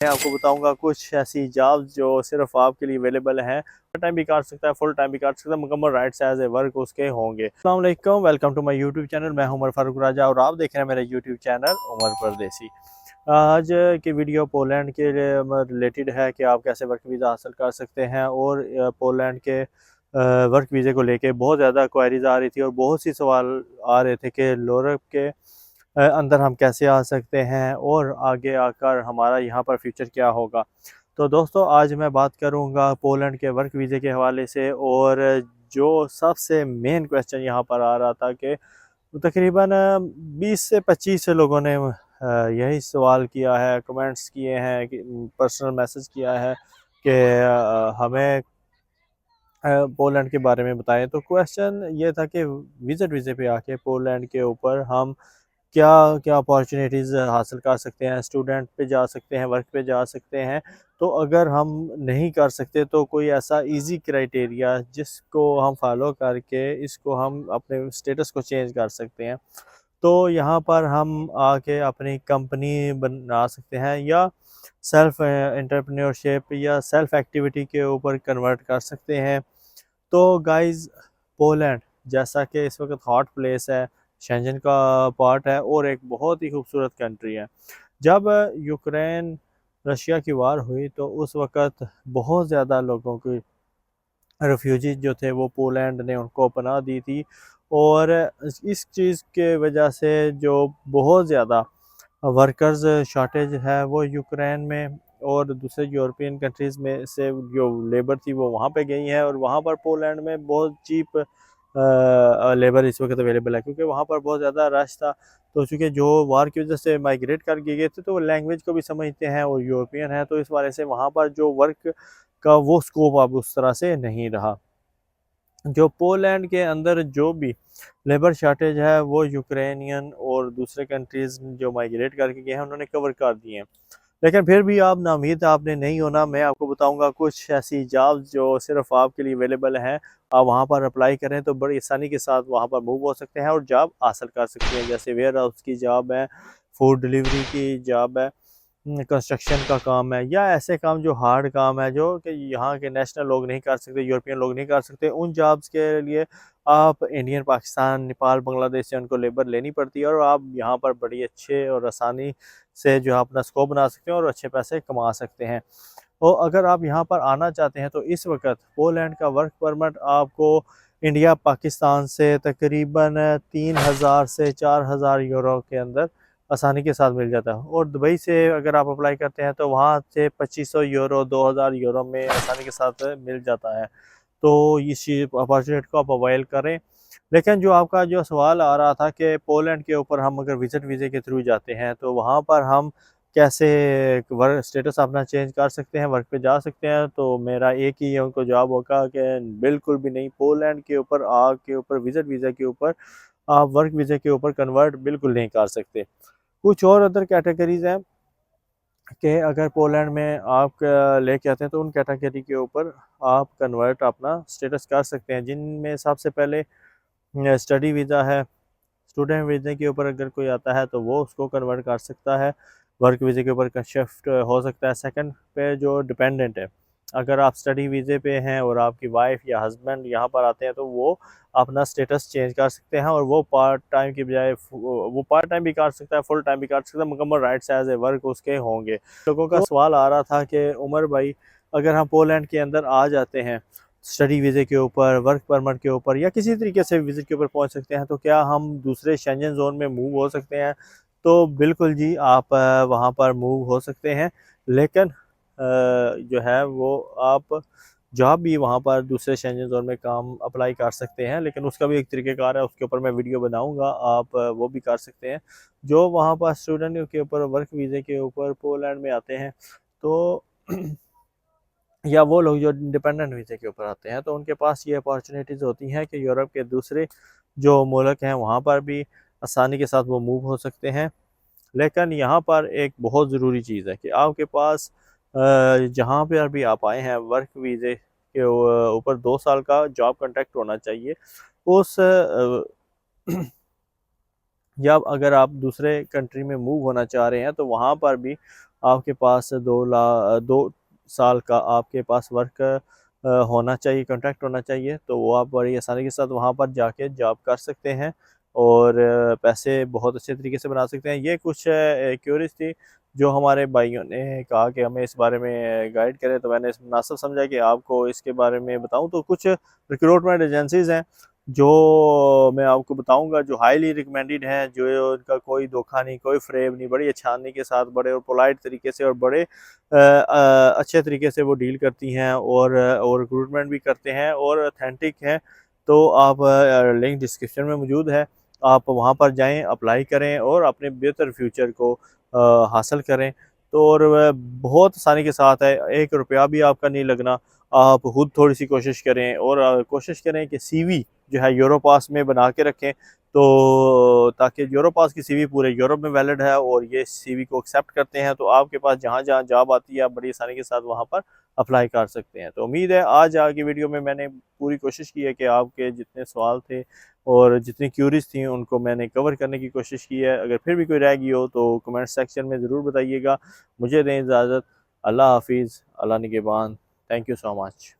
मैं आपको बताऊंगा कुछ ऐसी जॉब्स जो सिर्फ आपके लिए अवेलेबल हैं। पार्ट टाइम भी काट सकता है, फुल टाइम भी काट सकता है, मुकम्मल राइट्स एज ए वर्क उसके होंगे। अस्सलाम वालेकुम, welcome to my YouTube channel. मैं हूं उमर फारूक राजा और आप देख रहे हैं मेरा यूट्यूब चैनल उमर परदेसी। आज की वीडियो पोलैंड के रिलेटेड है कि आप कैसे वर्क वीज़ा हासिल कर सकते हैं। और पोलैंड के वर्क वीज़े को लेके बहुत ज़्यादा क्वेरीज आ रही थी और बहुत सी सवाल आ रहे थे कि यूरोप के अंदर हम कैसे आ सकते हैं और आगे आकर हमारा यहाँ पर फ्यूचर क्या होगा। तो दोस्तों, आज मैं बात करूँगा पोलैंड के वर्क वीज़े के हवाले से। और जो सबसे मेन क्वेश्चन यहाँ पर आ रहा था कि तकरीबन 20 से 25 लोगों ने यही सवाल किया है, कमेंट्स किए हैं, कि पर्सनल मैसेज किया है कि हमें पोलैंड के बारे में बताएं। तो क्वेश्चन ये था कि विज़िट वीज़े पे आके पोलैंड के ऊपर हम क्या क्या अपॉर्चुनिटीज़ हासिल कर सकते हैं। स्टूडेंट पे जा सकते हैं, वर्क पे जा सकते हैं। तो अगर हम नहीं कर सकते तो कोई ऐसा इजी क्राइटेरिया जिसको हम फॉलो करके इसको हम अपने स्टेटस को चेंज कर सकते हैं। तो यहाँ पर हम आके अपनी कंपनी बना सकते हैं या सेल्फ एंटरप्रेन्योरशिप या सेल्फ एक्टिविटी के ऊपर कन्वर्ट कर सकते हैं। तो गाइस, पोलैंड जैसा कि इस वक्त हॉट प्लेस है, शेंजन का पार्ट है और एक बहुत ही खूबसूरत कंट्री है। जब यूक्रेन रशिया की वार हुई तो उस वक्त बहुत ज़्यादा लोगों की रेफ्यूजी जो थे वो पोलैंड ने उनको पनाह दी थी। और इस चीज़ के वजह से जो बहुत ज़्यादा वर्कर्स शॉर्टेज है वो यूक्रेन में और दूसरे यूरोपियन कंट्रीज़ में से जो लेबर थी वो वहाँ पे गई है। और वहाँ पर पोलैंड में बहुत चीप लेबर इस वक्त अवेलेबल है क्योंकि वहाँ पर बहुत ज़्यादा रश था। तो चूँकि जो वार की वजह से माइग्रेट कर गए थे तो वो लैंग्वेज को भी समझते हैं और यूरोपियन है, तो इस वजह से वहाँ पर जो वर्क का वो स्कोप अब उस तरह से नहीं रहा। जो पोलैंड के अंदर जो भी लेबर शॉर्टेज है वो यूक्रेनियन और दूसरे कंट्रीज जो माइग्रेट करके गए हैं उन्होंने कवर कर दिए हैं। लेकिन फिर भी आप नाउम्मीद आपने नहीं होना। मैं आपको बताऊंगा कुछ ऐसी जॉब्स जो सिर्फ आपके लिए अवेलेबल हैं। आप वहां पर अप्लाई करें तो बड़ी आसानी के साथ वहां पर मूव हो सकते हैं और जॉब हासिल कर सकते हैं। जैसे वेयर हाउस की जॉब है, फूड डिलीवरी की जॉब है, कंस्ट्रक्शन का काम है, या ऐसे काम जो हार्ड काम है जो कि यहाँ के नेशनल लोग नहीं कर सकते, यूरोपियन लोग नहीं कर सकते। उन जॉब्स के लिए आप इंडियन, पाकिस्तान, नेपाल, बांग्लादेश से उनको लेबर लेनी पड़ती है और आप यहाँ पर बड़ी अच्छे और आसानी से जो है अपना स्कोप बना सकते हैं और अच्छे पैसे कमा सकते हैं। और अगर आप यहाँ पर आना चाहते हैं तो इस वक्त पोलैंड का वर्क परमिट आपको इंडिया पाकिस्तान से तकरीबन 3,000 से 4,000 यूरो के अंदर आसानी के साथ मिल जाता है। और दुबई से अगर आप अप्लाई करते हैं तो वहाँ से 2500 यूरो, 2,000 यूरो में आसानी के साथ मिल जाता है। तो इस अपॉर्चुनिटी को आप अवेल करें। लेकिन जो आपका जो सवाल आ रहा था कि पोलैंड के ऊपर हम अगर विजिट वीज़े के थ्रू जाते हैं तो वहाँ पर हम कैसे वर्क स्टेटस अपना चेंज कर सकते हैं, वर्क पे जा सकते हैं। तो मेरा एक ही उनको जवाब होगा कि बिल्कुल भी नहीं। पोलैंड के ऊपर आग के ऊपर विजिट वीज़ा के ऊपर आप वर्क वीज़ा के ऊपर कन्वर्ट बिल्कुल नहीं कर सकते। कुछ और अदर कैटेगरीज हैं कि अगर पोलैंड में आप लेके आते हैं तो उन कैटेगरी के ऊपर आप कन्वर्ट अपना स्टेटस कर सकते हैं, जिनमें सबसे पहले स्टडी वीज़ा है। स्टूडेंट वीज़े के ऊपर अगर कोई आता है तो वो उसको कन्वर्ट कर सकता है, वर्क वीज़े के ऊपर शिफ्ट हो सकता है। सेकंड पे जो डिपेंडेंट है, अगर आप स्टडी वीज़े पे हैं और आपकी वाइफ या हस्बैंड यहाँ पर आते हैं तो वो अपना स्टेटस चेंज कर सकते हैं और वो पार्ट टाइम की बजाय वो पार्ट टाइम भी कर सकता है, फुल टाइम भी कर सकता है, मुकम्मल राइट्स एज ए वर्क उसके होंगे। लोगों का सवाल आ रहा था कि उमर भाई, अगर हम पोलैंड के अंदर आ जाते हैं स्टडी वीज़े के ऊपर, वर्क परमिट के ऊपर या किसी तरीके से विज़िट के ऊपर पहुंच सकते हैं, तो क्या हम दूसरे शेंजन जोन में मूव हो सकते हैं? तो बिल्कुल जी, आप वहां पर मूव हो सकते हैं। लेकिन जो है वो आप जॉब भी वहाँ पर दूसरे शेंजन जोन में काम अप्लाई कर सकते हैं, लेकिन उसका भी एक तरीक़ेकार है, उसके ऊपर मैं वीडियो बनाऊंगा, आप वो भी कर सकते हैं। जो वहाँ पर स्टूडेंट के ऊपर वर्क वीज़े के ऊपर पोलैंड में आते हैं तो या वो लोग जो इंडिपेंडेंट वीज़े के ऊपर आते हैं तो उनके पास ये अपॉर्चुनिटीज़ होती हैं कि यूरोप के दूसरे जो मुल्क हैं वहाँ पर भी आसानी के साथ वो मूव हो सकते हैं। लेकिन यहाँ पर एक बहुत ज़रूरी चीज़ है कि आपके पास जहाँ पर भी आप आए हैं वर्क वीज़े के ऊपर 2 साल का जॉब कॉन्ट्रैक्ट होना चाहिए। उस या अगर आप दूसरे कंट्री में मूव होना चाह रहे हैं तो वहाँ पर भी आपके पास 2 साल का आपके पास वर्क होना चाहिए, कॉन्ट्रैक्ट होना चाहिए, तो वो आप बड़ी आसानी के साथ वहाँ पर जाके जॉब कर सकते हैं और पैसे बहुत अच्छे तरीके से बना सकते हैं। ये कुछ क्यूरीज थी जो हमारे भाइयों ने कहा कि हमें इस बारे में गाइड करें, तो मैंने मुनासिब समझा कि आपको इसके बारे में बताऊं। तो कुछ रिक्रूटमेंट एजेंसीज हैं जो मैं आपको बताऊंगा, जो हाईली रिकमेंडेड हैं, जो उनका कोई धोखा नहीं, कोई फ्रेब नहीं, बड़ी अच्छानी के साथ, बड़े और पोलाइट तरीके से और बड़े अच्छे तरीके से वो डील करती हैं और रिक्रूटमेंट भी करते हैं और अथेंटिक हैं। तो आप लिंक डिस्क्रिप्शन में मौजूद है, आप वहाँ पर जाएं, अप्लाई करें और अपने बेहतर फ्यूचर को हासिल करें। तो और बहुत आसानी के साथ है, 1 रुपया भी आपका नहीं लगना। आप खुद थोड़ी सी कोशिश करें और कोशिश करें कि सीवी जो है यूरोपास में बना के रखें, तो ताकि यूरोपास की सीवी पूरे यूरोप में वैलिड है और ये सीवी को एक्सेप्ट करते हैं, तो आपके पास जहाँ जहाँ जॉब आती है आप बड़ी आसानी के साथ वहाँ पर अप्लाई कर सकते हैं। तो उम्मीद है आज की वीडियो में मैंने पूरी कोशिश की है कि आपके जितने सवाल थे और जितनी क्यूरीज थी उनको मैंने कवर करने की कोशिश की है। अगर फिर भी कोई रह गई हो तो कमेंट सेक्शन में ज़रूर बताइएगा। मुझे दें इजाज़त। अल्लाह हाफिज़, अल्लाह निगहबान। Thank you so much.